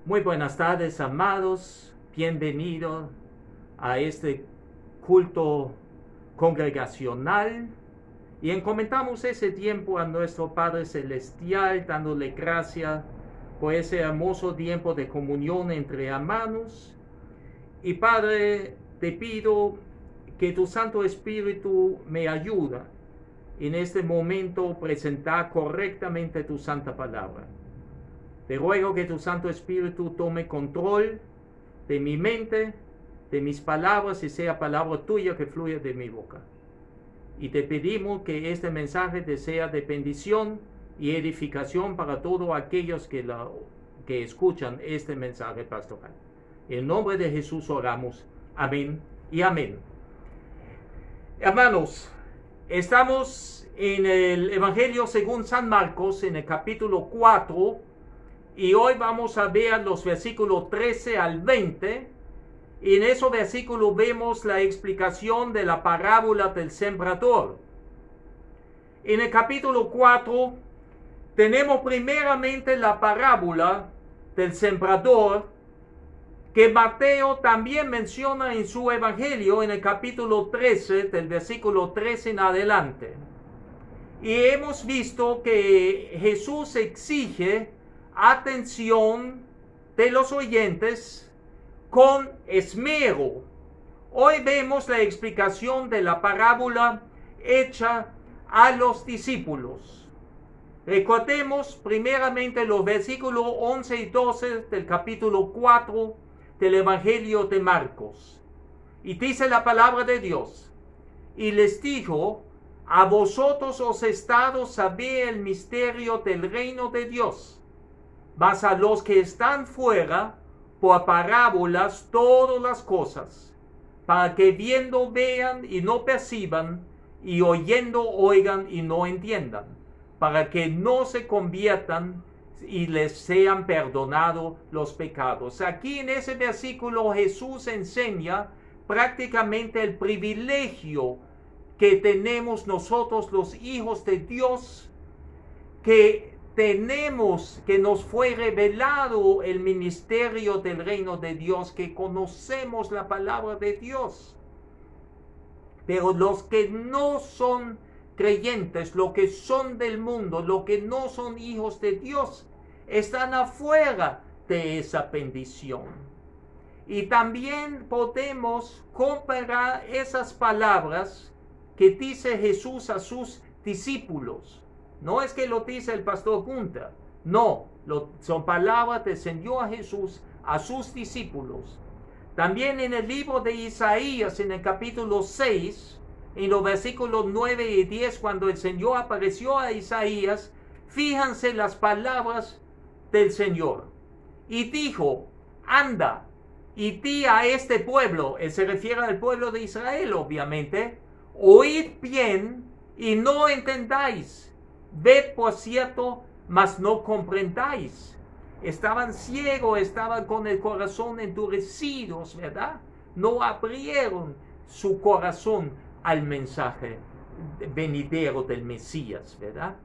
Muy buenas tardes, amados. Bienvenidos a este culto congregacional. Y encomendamos ese tiempo a nuestro Padre Celestial, dándole gracias por ese hermoso tiempo de comunión entre hermanos. Y Padre, te pido que tu Santo Espíritu me ayude en este momento presentar correctamente tu santa palabra. Te ruego que tu Santo Espíritu tome control de mi mente, de mis palabras, y sea palabra tuya que fluya de mi boca. Y te pedimos que este mensaje te sea de bendición y edificación para todos aquellos que escuchan este mensaje pastoral. En nombre de Jesús oramos. Amén y amén. Hermanos, estamos en el Evangelio según San Marcos, en el capítulo 4, y hoy vamos a ver los versículos 13 al 20. Y en esos versículos vemos la explicación de la parábola del sembrador. En el capítulo 4 tenemos primeramente la parábola del sembrador, que Mateo también menciona en su evangelio en el capítulo 13, del versículo 13 en adelante. Y hemos visto que Jesús exige atención de los oyentes con esmero. Hoy vemos la explicación de la parábola hecha a los discípulos. Recordemos primeramente los versículos 11 y 12 del capítulo 4 del Evangelio de Marcos. Y dice la palabra de Dios: y les dijo: a vosotros os es dado saber el misterio del reino de Dios, mas a los que están fuera, por parábolas todas las cosas, para que viendo vean y no perciban, y oyendo oigan y no entiendan, para que no se conviertan y les sean perdonados los pecados. Aquí en ese versículo Jesús enseña prácticamente el privilegio que tenemos nosotros los hijos de Dios, que nos fue revelado el ministerio del reino de Dios, que conocemos la palabra de Dios. Pero los que no son creyentes, los que son del mundo, los que no son hijos de Dios, están afuera de esa bendición. Y también podemos comparar esas palabras que dice Jesús a sus discípulos. No es que lo dice el pastor Gunther, no, son palabras del Señor Jesús a sus discípulos. También en el libro de Isaías, en el capítulo 6, en los versículos 9 y 10, cuando el Señor apareció a Isaías, fíjense las palabras del Señor. Y dijo: anda y di a este pueblo, él se refiere al pueblo de Israel obviamente, oíd bien y no entendáis. Ved por cierto, mas no comprendáis. Estaban ciegos, estaban con el corazón endurecidos, ¿verdad? No abrieron su corazón al mensaje venidero del Mesías, ¿verdad?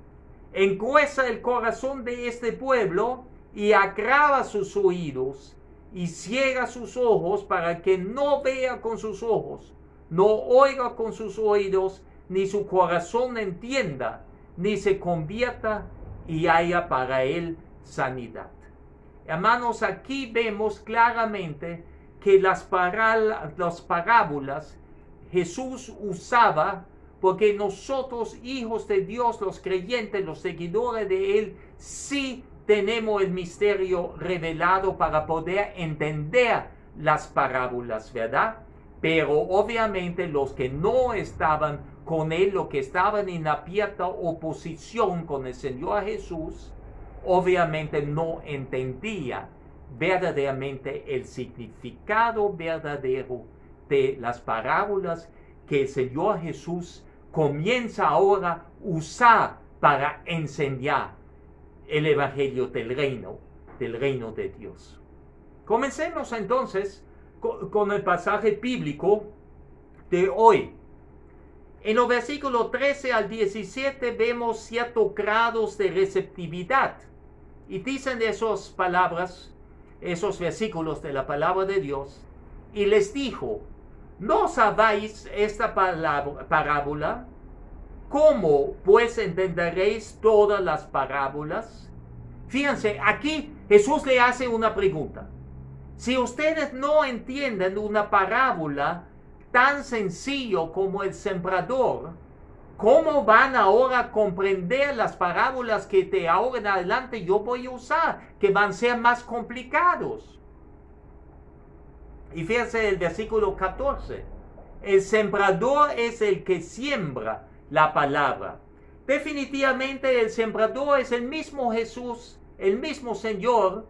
Engruesa el corazón de este pueblo y agrava sus oídos y ciega sus ojos, para que no vea con sus ojos, no oiga con sus oídos, ni su corazón entienda, ni se convierta y haya para él sanidad. Hermanos, aquí vemos claramente que las parábolas Jesús usaba porque nosotros, hijos de Dios, los creyentes, los seguidores de él, sí tenemos el misterio revelado para poder entender las parábolas, ¿verdad? Pero obviamente los que no estaban con él, los que estaban en abierta oposición con el Señor Jesús, obviamente no entendían verdaderamente el significado verdadero de las parábolas que el Señor Jesús comienza ahora a usar para enseñar el evangelio del reino de Dios. Comencemos entonces con el pasaje bíblico de hoy. En los versículos 13 al 17 vemos ciertos grados de receptividad. Y dicen esas palabras: esos versículos de la palabra de Dios y les dijo, ¿no sabéis esta parábola? ¿Cómo pues entenderéis todas las parábolas? Fíjense, aquí Jesús le hace una pregunta. Si ustedes no entienden una parábola tan sencillo como el sembrador, ¿cómo van ahora a comprender las parábolas que de ahora en adelante yo voy a usar, que van a ser más complicados? Y fíjense el versículo 14. El sembrador es el que siembra la palabra. Definitivamente el sembrador es el mismo Jesús, el mismo Señor,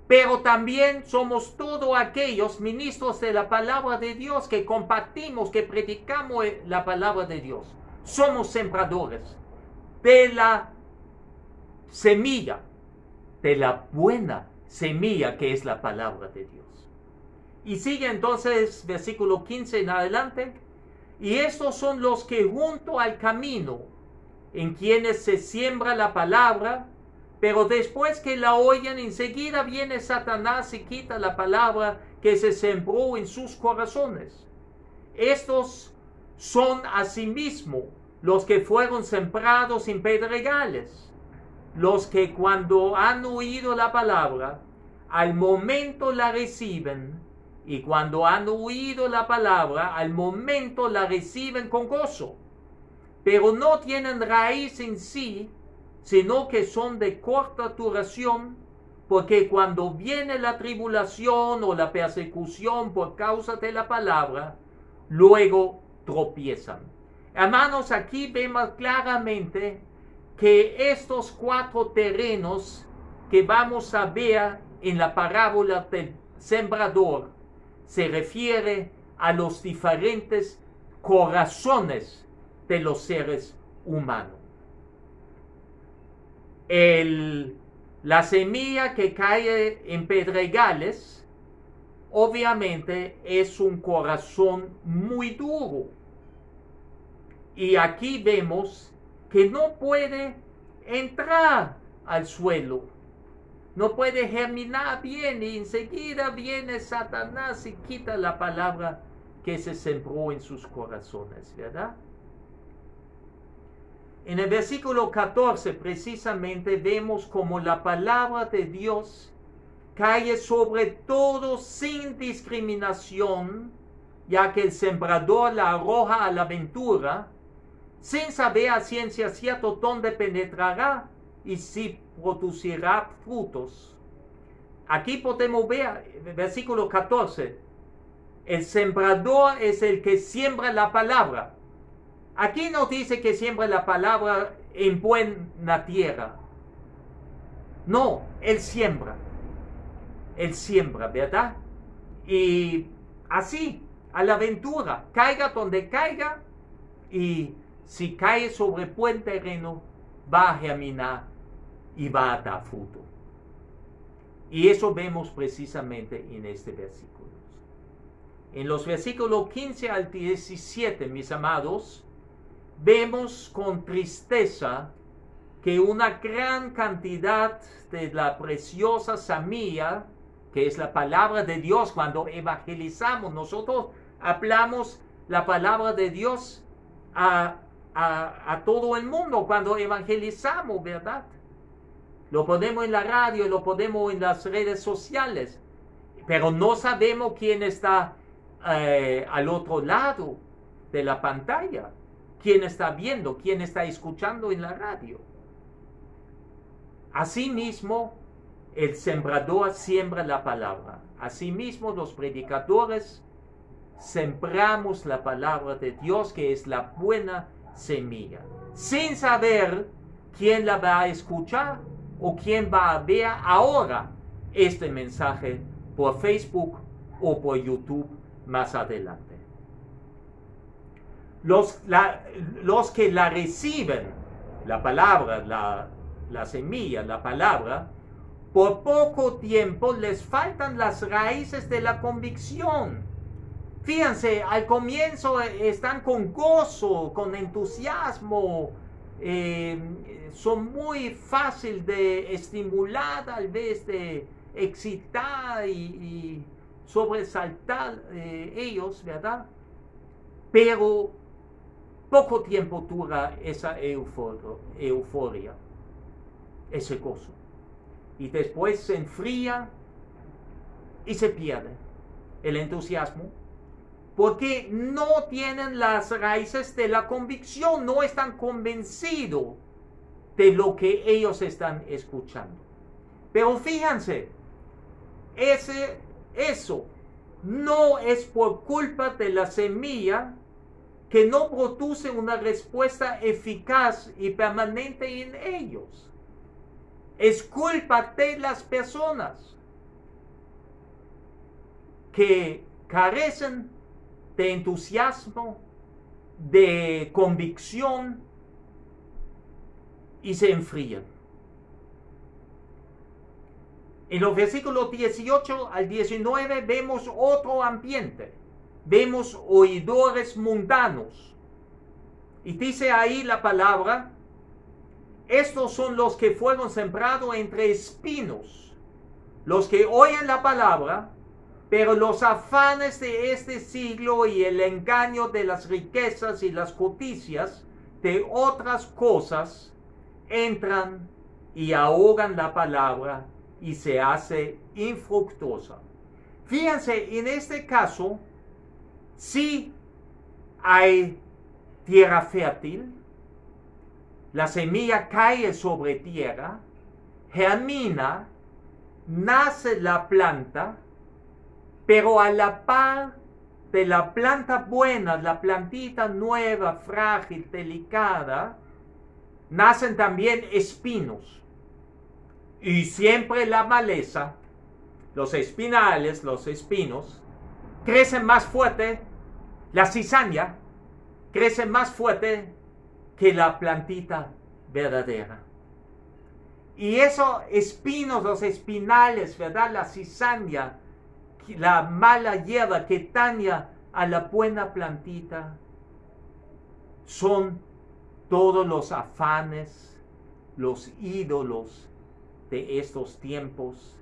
pero también somos todos aquellos ministros de la palabra de Dios que compartimos, que predicamos la palabra de Dios. Somos sembradores de la semilla, de la buena semilla que es la palabra de Dios. Y sigue entonces versículo 15 en adelante. Y estos son los que junto al camino, en quienes se siembra la palabra, pero después que la oyen, enseguida viene Satanás y quita la palabra que se sembró en sus corazones. Estos son asimismo los que fueron sembrados en pedregales, los que cuando han oído la palabra, al momento la reciben, y cuando han oído la palabra, al momento la reciben con gozo, pero no tienen raíz en sí, sino que son de corta duración, porque cuando viene la tribulación o la persecución por causa de la palabra, luego tropiezan. Hermanos, aquí vemos claramente que estos 4 terrenos que vamos a ver en la parábola del sembrador se refiere a los diferentes corazones de los seres humanos. La semilla que cae en pedregales, obviamente es un corazón muy duro. Y aquí vemos que no puede entrar al suelo, no puede germinar bien, y enseguida viene Satanás y quita la palabra que se sembró en sus corazones, ¿verdad? En el versículo 14 precisamente vemos como la palabra de Dios cae sobre todos sin discriminación, ya que el sembrador la arroja a la aventura, sin saber a ciencia cierta dónde penetrará y si producirá frutos. Aquí podemos ver, versículo 14, el sembrador es el que siembra la palabra. Aquí no dice que siembra la palabra en buena tierra. No, él siembra, ¿verdad? Y así, a la aventura, caiga donde caiga, y si cae sobre buen terreno, va a germinar y va a dar fruto. Y eso vemos precisamente en este versículo. En los versículos 15 al 17, mis amados, vemos con tristeza que una gran cantidad de la preciosa semilla, que es la palabra de Dios, cuando evangelizamos, nosotros hablamos la palabra de Dios a todo el mundo cuando evangelizamos, ¿verdad? Lo ponemos en la radio, lo ponemos en las redes sociales, pero no sabemos quién está al otro lado de la pantalla, quién está viendo, quién está escuchando en la radio. Asimismo, el sembrador siembra la palabra. Asimismo, los predicadores sembramos la palabra de Dios, que es la buena semilla, sin saber quién la va a escuchar o quién va a ver ahora este mensaje por Facebook o por YouTube más adelante. Los que la reciben, la palabra, la semilla, la palabra, por poco tiempo les faltan las raíces de la convicción. Fíjense, al comienzo están con gozo, con entusiasmo, son muy fáciles de estimular, tal vez de excitar y sobresaltar ellos, ¿verdad? Pero poco tiempo dura esa euforia, ese gozo. Y después se enfría y se pierde el entusiasmo, porque no tienen las raíces de la convicción, no están convencidos de lo que ellos están escuchando. Pero fíjense, eso no es por culpa de la semilla que no produce una respuesta eficaz y permanente en ellos. Es culpa de las personas que carecen de entusiasmo, de convicción y se enfrían. En los versículos 18 al 19 vemos otro ambiente. Vemos oidores mundanos. Y dice ahí la palabra: estos son los que fueron sembrados entre espinos, los que oyen la palabra, pero los afanes de este siglo y el engaño de las riquezas y las codicias de otras cosas entran y ahogan la palabra y se hace infructuosa. Fíjense, en este caso, sí hay tierra fértil, la semilla cae sobre tierra, germina, nace la planta, pero a la par de la planta buena, la plantita nueva, frágil, delicada, nacen también espinos. Y siempre la maleza, los espinales, los espinos, crecen más fuerte, la cizaña crece más fuerte que la plantita verdadera. Y esos espinos, los espinales, ¿verdad? La cizaña, la mala hierba que daña a la buena plantita, son todos los afanes, los ídolos de estos tiempos,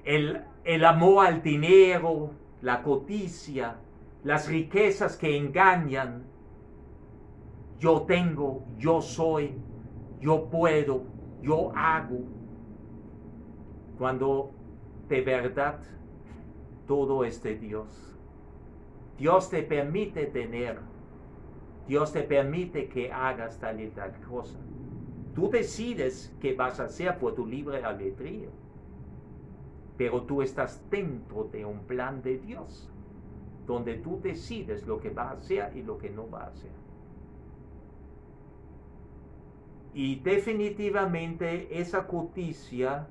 el amor al dinero, la codicia, las riquezas que engañan. Yo tengo, yo soy, yo puedo, yo hago. Cuando de verdad todo es de Dios. Dios te permite tener. Dios te permite que hagas tal y tal cosa. Tú decides qué vas a hacer por tu libre albedrío. Pero tú estás dentro de un plan de Dios, donde tú decides lo que va a hacer y lo que no va a hacer. Y definitivamente esa codicia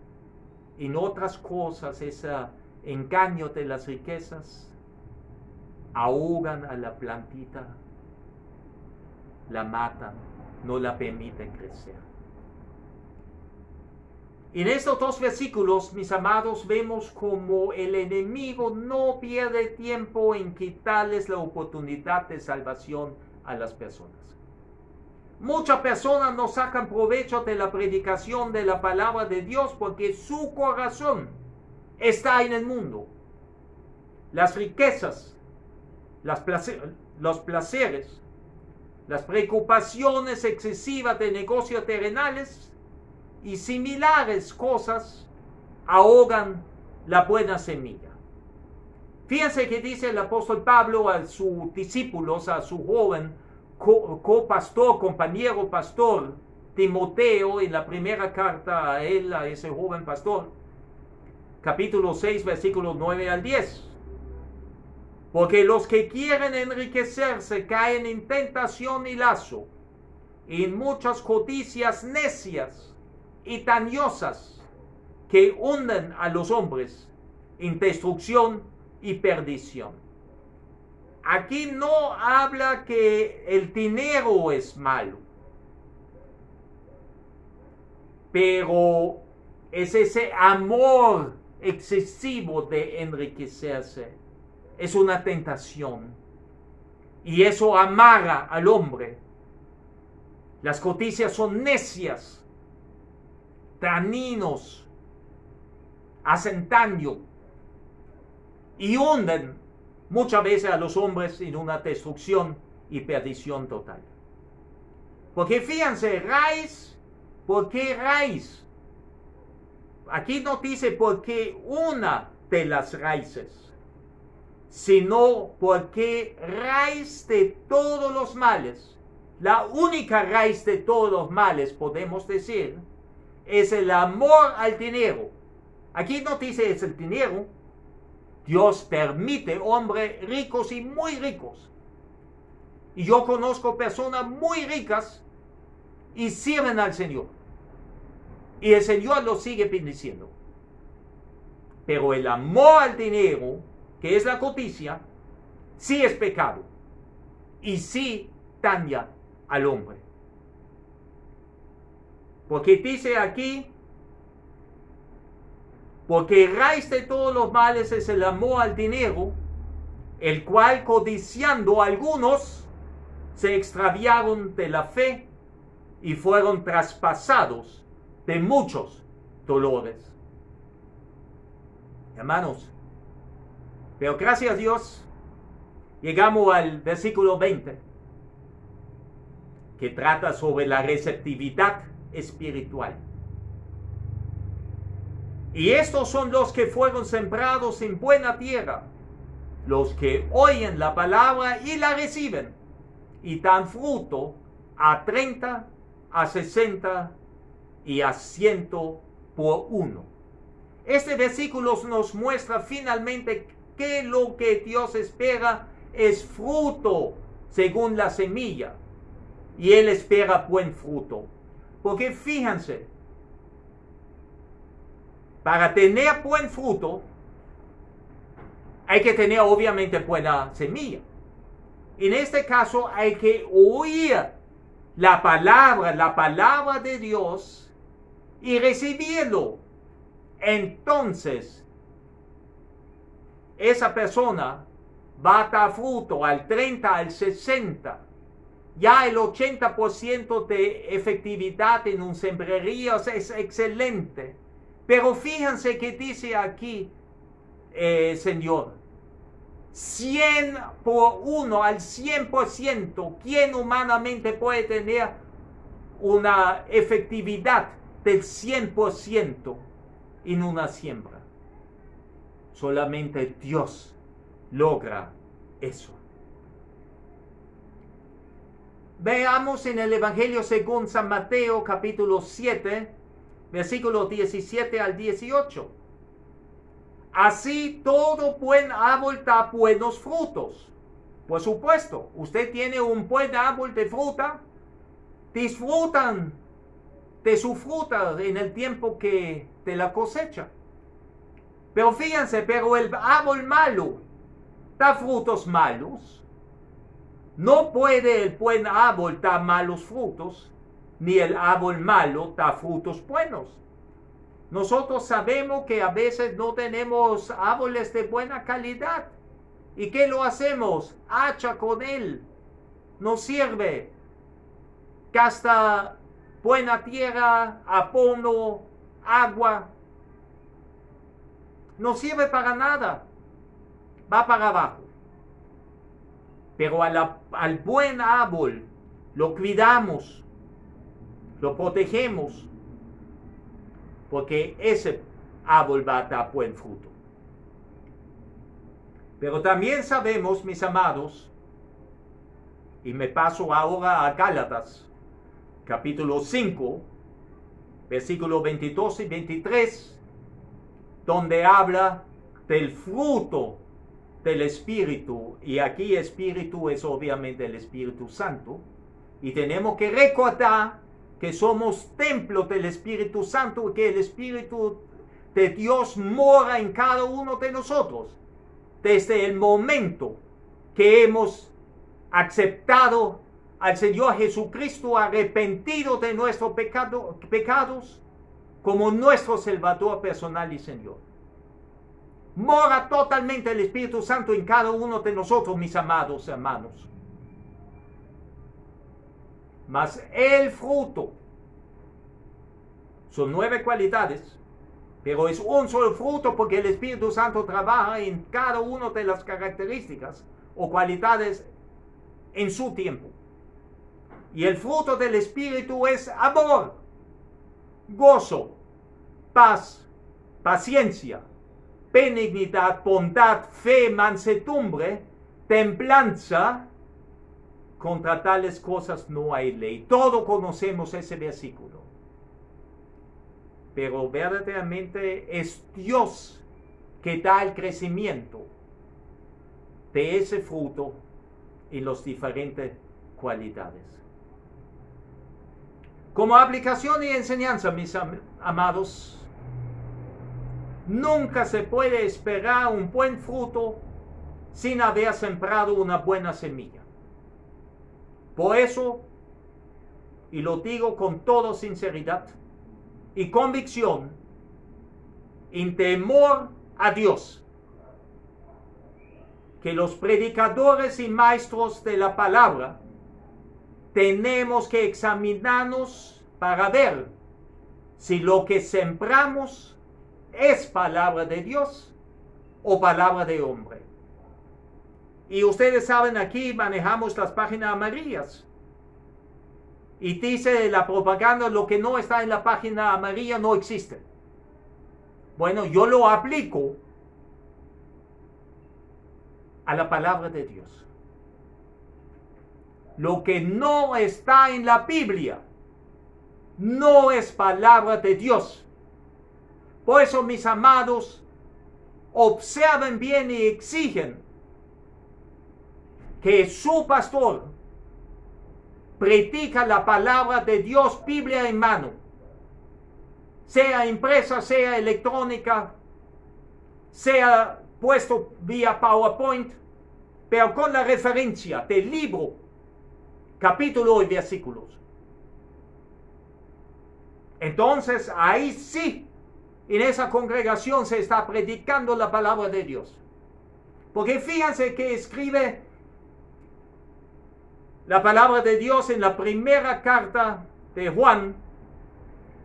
en otras cosas, ese engaño de las riquezas, ahogan a la plantita, la matan, no la permiten crecer. En estos dos versículos, mis amados, vemos como el enemigo no pierde tiempo en quitarles la oportunidad de salvación a las personas. Muchas personas no sacan provecho de la predicación de la palabra de Dios porque su corazón está en el mundo. Las riquezas, los placeres, las preocupaciones excesivas de negocios terrenales y similares cosas ahogan la buena semilla. Fíjense que dice el apóstol Pablo a sus discípulos, a su joven copastor, compañero pastor Timoteo, en la primera carta a él, a ese joven pastor, capítulo 6, versículos 9 al 10. Porque los que quieren enriquecerse caen en tentación y lazo, y en muchas codicias necias y dañosas que hunden a los hombres en destrucción y perdición. Aquí no habla que el dinero es malo, pero es ese amor excesivo de enriquecerse. Es una tentación y eso amarra al hombre Las codicias son necias, dañinos, hacen daño y hunden muchas veces a los hombres en una destrucción y perdición total. Porque fíjense, raíz, ¿por qué raíz? Aquí no dice por qué una de las raíces, sino porque raíz de todos los males, la única raíz de todos los males, podemos decir, es el amor al dinero. Aquí no dice es el dinero. Dios permite hombres ricos y muy ricos. Y yo conozco personas muy ricas y sirven al Señor. Y el Señor los sigue bendiciendo. Pero el amor al dinero, que es la codicia, sí es pecado. Y sí daña al hombre. Porque dice aquí, porque raíz de todos los males es el amor al dinero, el cual codiciando algunos se extraviaron de la fe y fueron traspasados de muchos dolores. Hermanos, pero gracias a Dios llegamos al versículo 20, que trata sobre la receptividad espiritual. Y estos son los que fueron sembrados en buena tierra, los que oyen la palabra y la reciben, y dan fruto a 30, a 60 y a 100 por uno. Este versículo nos muestra finalmente que lo que Dios espera es fruto según la semilla, y Él espera buen fruto. Porque fíjense, para tener buen fruto, hay que tener obviamente buena semilla. En este caso hay que oír la palabra de Dios y recibirlo. Entonces, esa persona va a dar fruto al 30, al 60. Ya el 80% de efectividad en un sembrerío es excelente. Pero fíjense que dice aquí, Señor, 100 por uno, al 100%, ¿quién humanamente puede tener una efectividad del 100% en una siembra? Solamente Dios logra eso. Veamos en el Evangelio según San Mateo, capítulo 7, versículos 17 al 18. Así todo buen árbol da buenos frutos. Por supuesto, usted tiene un buen árbol de fruta, disfrutan de su fruta en el tiempo de la cosecha. Pero fíjense, pero el árbol malo da frutos malos. No puede el buen árbol dar malos frutos, ni el árbol malo da frutos buenos. Nosotros sabemos que a veces no tenemos árboles de buena calidad. ¿Y qué lo hacemos? Hacha con él. No sirve. Gasta buena tierra, abono, agua. No sirve para nada. Va para abajo. Pero al buen árbol lo cuidamos, lo protegemos, porque ese árbol va a dar buen fruto. Pero también sabemos, mis amados, y me paso ahora a Gálatas, capítulo 5, versículos 22 y 23, donde habla del fruto del Espíritu, y aquí Espíritu es obviamente el Espíritu Santo, y tenemos que recordar que somos templo del Espíritu Santo, que el Espíritu de Dios mora en cada uno de nosotros, desde el momento que hemos aceptado al Señor Jesucristo, arrepentido de nuestros pecados, como nuestro Salvador personal y Señor. Mora totalmente el Espíritu Santo en cada uno de nosotros, mis amados hermanos. Mas el fruto son 9 cualidades, pero es un solo fruto porque el Espíritu Santo trabaja en cada una de las características o cualidades en su tiempo. Y el fruto del Espíritu es amor, gozo, paz, paciencia, benignidad, bondad, fe, mansedumbre, templanza. Contra tales cosas no hay ley. Todos conocemos ese versículo. Pero verdaderamente es Dios que da el crecimiento de ese fruto y las diferentes cualidades. Como aplicación y enseñanza, mis amados, nunca se puede esperar un buen fruto sin haber sembrado una buena semilla. Por eso, y lo digo con toda sinceridad y convicción, en temor a Dios, que los predicadores y maestros de la palabra tenemos que examinarnos para ver si lo que sembramos es palabra de Dios o palabra de hombre. Y ustedes saben, aquí manejamos las páginas amarillas. Y dice la propaganda, lo que no está en la página amarilla no existe. Bueno, yo lo aplico a la palabra de Dios. Lo que no está en la Biblia no es palabra de Dios. Por eso, mis amados, observen bien y exigen que su pastor predica la palabra de Dios, Biblia en mano, sea impresa, sea electrónica, sea puesto vía PowerPoint, pero con la referencia del libro, capítulo y versículos. Entonces, ahí sí, en esa congregación se está predicando la palabra de Dios. Porque fíjense que escribe la palabra de Dios en la primera carta de Juan,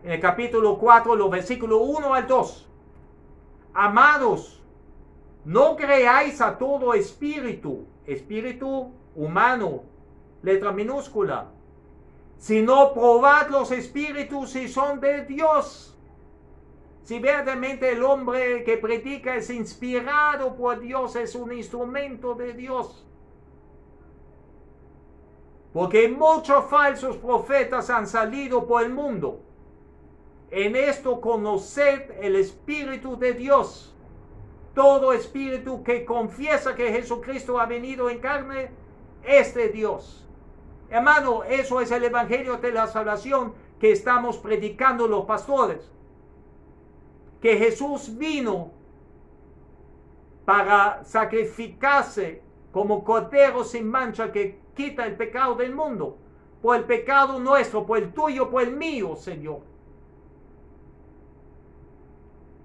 en el capítulo 4, los versículos 1 al 2. Amados, no creáis a todo espíritu humano, letra minúscula, sino probad los espíritus si son de Dios. Si verdaderamente el hombre que predica es inspirado por Dios, es un instrumento de Dios. Porque muchos falsos profetas han salido por el mundo. En esto conoced el Espíritu de Dios. Todo espíritu que confiesa que Jesucristo ha venido en carne es de Dios. Hermano, eso es el Evangelio de la salvación que estamos predicando los pastores. Que Jesús vino para sacrificarse como cordero sin mancha que quita el pecado del mundo, por el pecado nuestro, por el tuyo, por el mío, Señor.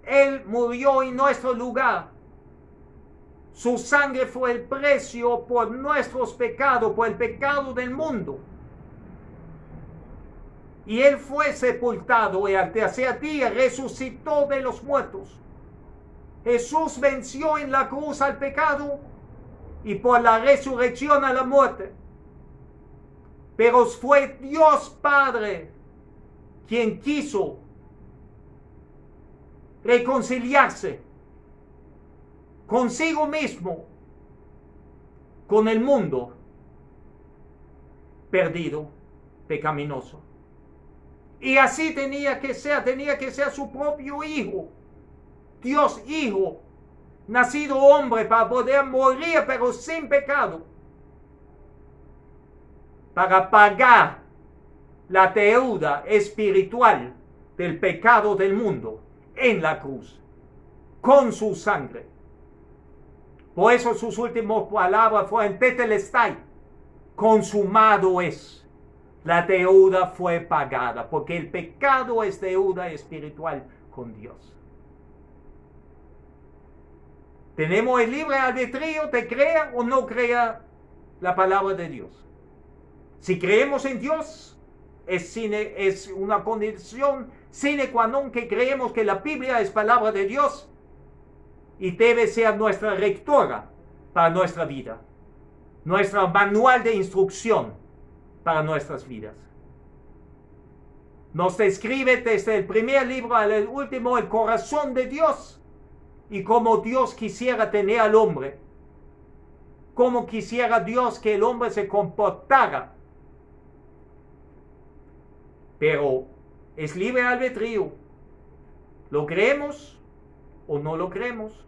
Él murió en nuestro lugar. Su sangre fue el precio por nuestros pecados, por el pecado del mundo. Y Él fue sepultado y al tercer día resucitó de los muertos. Jesús venció en la cruz al pecado y por la resurrección a la muerte. Pero fue Dios Padre quien quiso reconciliarse consigo mismo, con el mundo perdido, pecaminoso. Y así tenía que ser su propio Hijo, Dios Hijo, nacido hombre para poder morir pero sin pecado, para pagar la deuda espiritual del pecado del mundo en la cruz, con su sangre. Por eso sus últimas palabras fueron tetelestai, consumado es. La deuda fue pagada, porque el pecado es deuda espiritual con Dios. Tenemos el libre albedrío de creer o no creer la palabra de Dios. Si creemos en Dios, es una condición sine qua non que creemos que la Biblia es palabra de Dios y debe ser nuestra rectora para nuestra vida, nuestro manual de instrucción para nuestras vidas. Nos describe desde el primer libro al último el corazón de Dios y cómo Dios quisiera tener al hombre, cómo quisiera Dios que el hombre se comportara. Pero es libre albedrío. ¿Lo creemos o no lo creemos?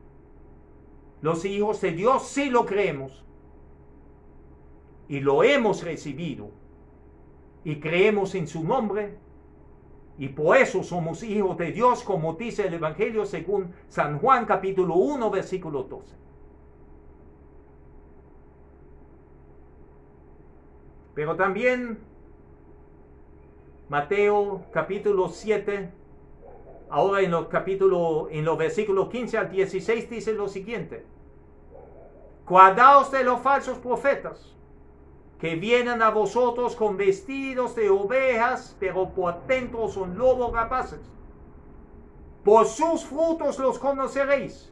Los hijos de Dios sí lo creemos. Y lo hemos recibido. Y creemos en su nombre. Y por eso somos hijos de Dios, como dice el Evangelio según San Juan capítulo 1, versículo 12. Pero también Mateo capítulo 7, ahora en los versículos 15 al 16 dice lo siguiente: guardaos de los falsos profetas, que vienen a vosotros con vestidos de ovejas, pero por dentro son lobos rapaces. Por sus frutos los conoceréis.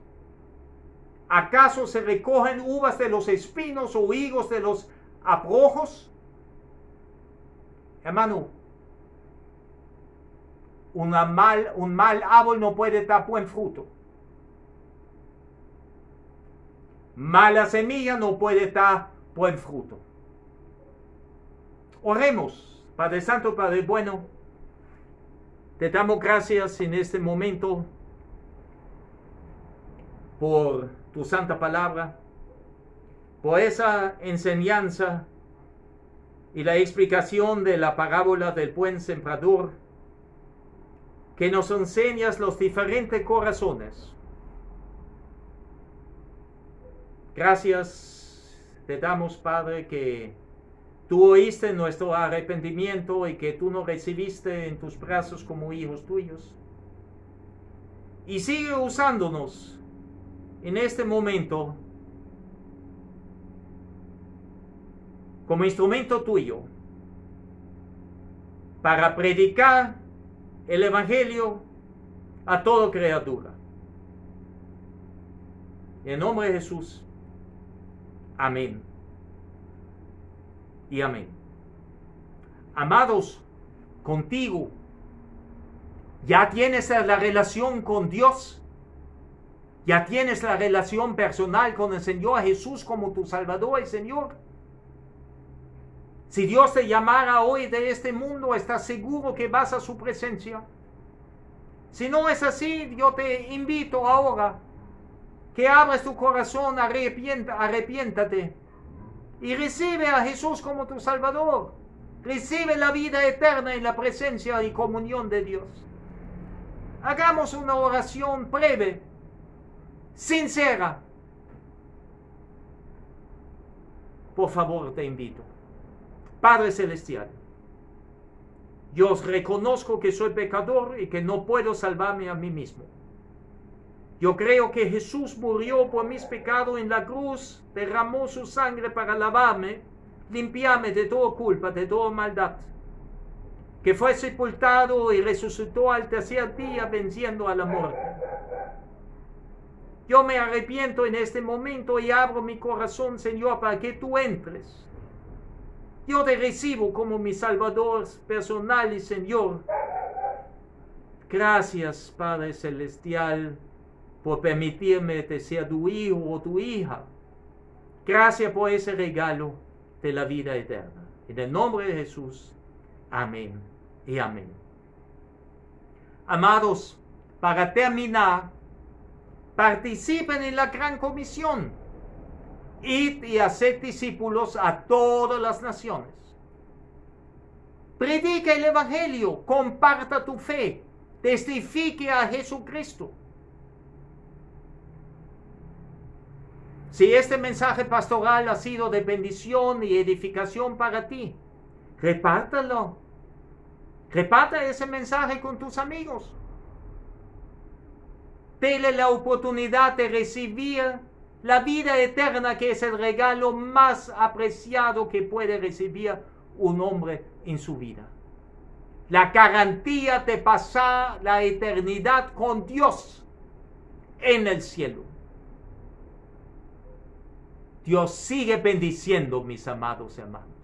¿Acaso se recogen uvas de los espinos o higos de los abrojos? Hermano, un mal árbol no puede dar buen fruto. Mala semilla no puede dar buen fruto. Oremos. Padre Santo, Padre bueno, te damos gracias en este momento por tu santa palabra, por esa enseñanza y la explicación de la parábola del buen sembrador, que nos enseñas los diferentes corazones. Gracias te damos, Padre, que tú oíste nuestro arrepentimiento y que tú nos recibiste en tus brazos como hijos tuyos. Y sigue usándonos en este momento como instrumento tuyo para predicar el Evangelio a toda criatura. En nombre de Jesús. Amén. Y amén. Amados, contigo, ¿ya tienes la relación con Dios? ¿Ya tienes la relación personal con el Señor Jesús como tu Salvador y Señor? Si Dios te llamara hoy de este mundo, ¿estás seguro que vas a su presencia? Si no es así, yo te invito ahora que abras tu corazón, arrepiéntate y recibe a Jesús como tu Salvador. Recibe la vida eterna en la presencia y comunión de Dios. Hagamos una oración breve, sincera. Por favor, te invito. Padre Celestial, yo reconozco que soy pecador y que no puedo salvarme a mí mismo. Yo creo que Jesús murió por mis pecados en la cruz, derramó su sangre para lavarme, limpiarme de toda culpa, de toda maldad. Que fue sepultado y resucitó al tercer día venciendo a la muerte. Yo me arrepiento en este momento y abro mi corazón, Señor, para que tú entres. Yo te recibo como mi Salvador personal y Señor. Gracias, Padre Celestial, por permitirme de ser tu hijo o tu hija. Gracias por ese regalo de la vida eterna. En el nombre de Jesús. Amén y amén. Amados, para terminar, participen en la gran comisión. Id y haced discípulos a todas las naciones. Predica el Evangelio, comparta tu fe, testifique a Jesucristo. Si este mensaje pastoral ha sido de bendición y edificación para ti, repártalo. Reparta ese mensaje con tus amigos. Dele la oportunidad de recibir la vida eterna, que es el regalo más apreciado que puede recibir un hombre en su vida. La garantía de pasar la eternidad con Dios en el cielo. Dios sigue bendiciendo, mis amados hermanos.